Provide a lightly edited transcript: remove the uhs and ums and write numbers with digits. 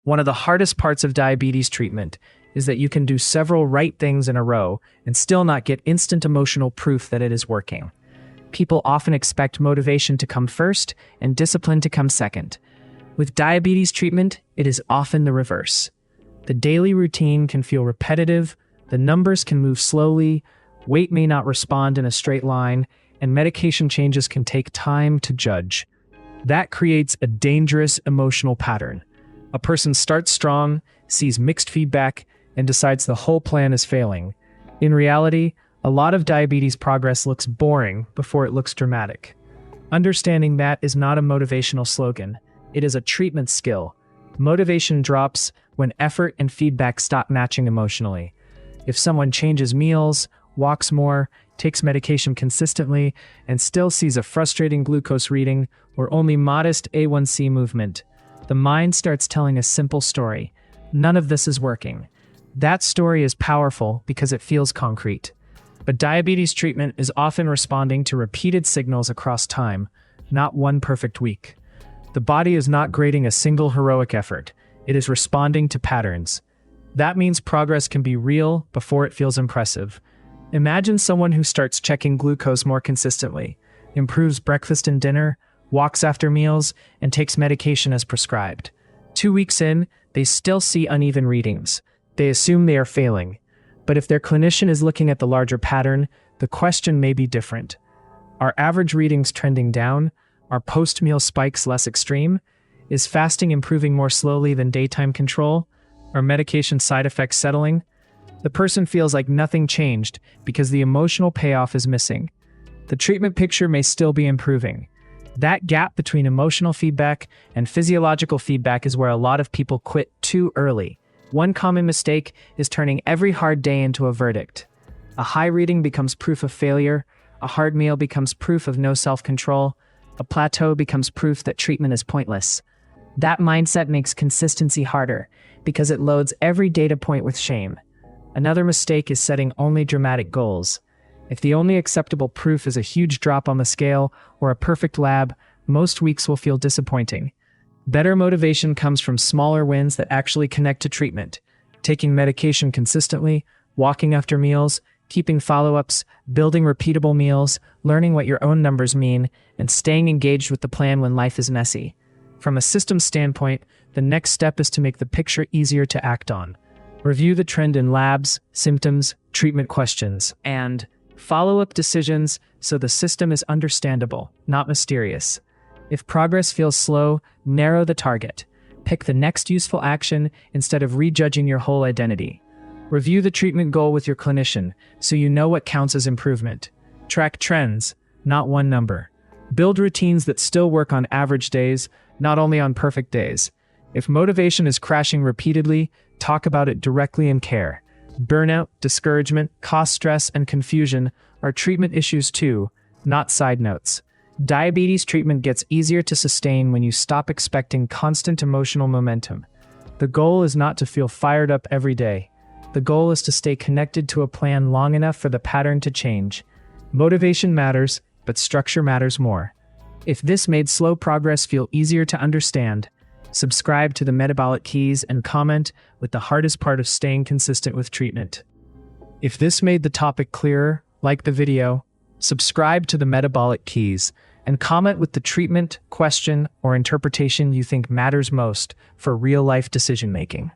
One of the hardest parts of diabetes treatment is that you can do several right things in a row and still not get instant emotional proof that it is working. People often expect motivation to come first and discipline to come second. With diabetes treatment, it is often the reverse. The daily routine can feel repetitive, the numbers can move slowly, weight may not respond in a straight line, and medication changes can take time to judge. That creates a dangerous emotional pattern. A person starts strong, sees mixed feedback, and decides the whole plan is failing. In reality, a lot of diabetes progress looks boring before it looks dramatic. Understanding that is not a motivational slogan. It is a treatment skill. Motivation drops when effort and feedback stop matching emotionally. If someone changes meals, walks more, takes medication consistently, and still sees a frustrating glucose reading or only modest A1C movement, the mind starts telling a simple story. None of this is working. That story is powerful because it feels concrete. But diabetes treatment is often responding to repeated signals across time, not one perfect week. The body is not grading a single heroic effort. It is responding to patterns. That means progress can be real before it feels impressive. Imagine someone who starts checking glucose more consistently, improves breakfast and dinner, walks after meals, and takes medication as prescribed. 2 weeks in, they still see uneven readings. They assume they are failing. But if their clinician is looking at the larger pattern, the question may be different. Are average readings trending down? Are post-meal spikes less extreme? Is fasting improving more slowly than daytime control? Are medication side effects settling? The person feels like nothing changed because the emotional payoff is missing. The treatment picture may still be improving. That gap between emotional feedback and physiological feedback is where a lot of people quit too early. One common mistake is turning every hard day into a verdict. A high reading becomes proof of failure, a hard meal becomes proof of no self-control, a plateau becomes proof that treatment is pointless. That mindset makes consistency harder because it loads every data point with shame. Another mistake is setting only dramatic goals. If the only acceptable proof is a huge drop on the scale or a perfect lab, most weeks will feel disappointing. Better motivation comes from smaller wins that actually connect to treatment. Taking medication consistently, walking after meals, keeping follow-ups, building repeatable meals, learning what your own numbers mean, and staying engaged with the plan when life is messy. From a systems standpoint, the next step is to make the picture easier to act on. Review the trend in labs, symptoms, treatment questions, and follow-up decisions so the system is understandable, not mysterious. If progress feels slow, narrow the target. Pick the next useful action instead of rejudging your whole identity. Review the treatment goal with your clinician so you know what counts as improvement. Track trends, not one number. Build routines that still work on average days, not only on perfect days. If motivation is crashing repeatedly, talk about it directly and care. Burnout, discouragement, cost stress, and confusion are treatment issues too, not side notes. Diabetes treatment gets easier to sustain when you stop expecting constant emotional momentum. The goal is not to feel fired up every day. The goal is to stay connected to a plan long enough for the pattern to change. Motivation matters, but structure matters more. If this made slow progress feel easier to understand, subscribe to the Metabolic Keys and comment with the hardest part of staying consistent with treatment. If this made the topic clearer, like the video, subscribe to the Metabolic Keys and comment with the treatment, question, or interpretation you think matters most for real-life decision-making.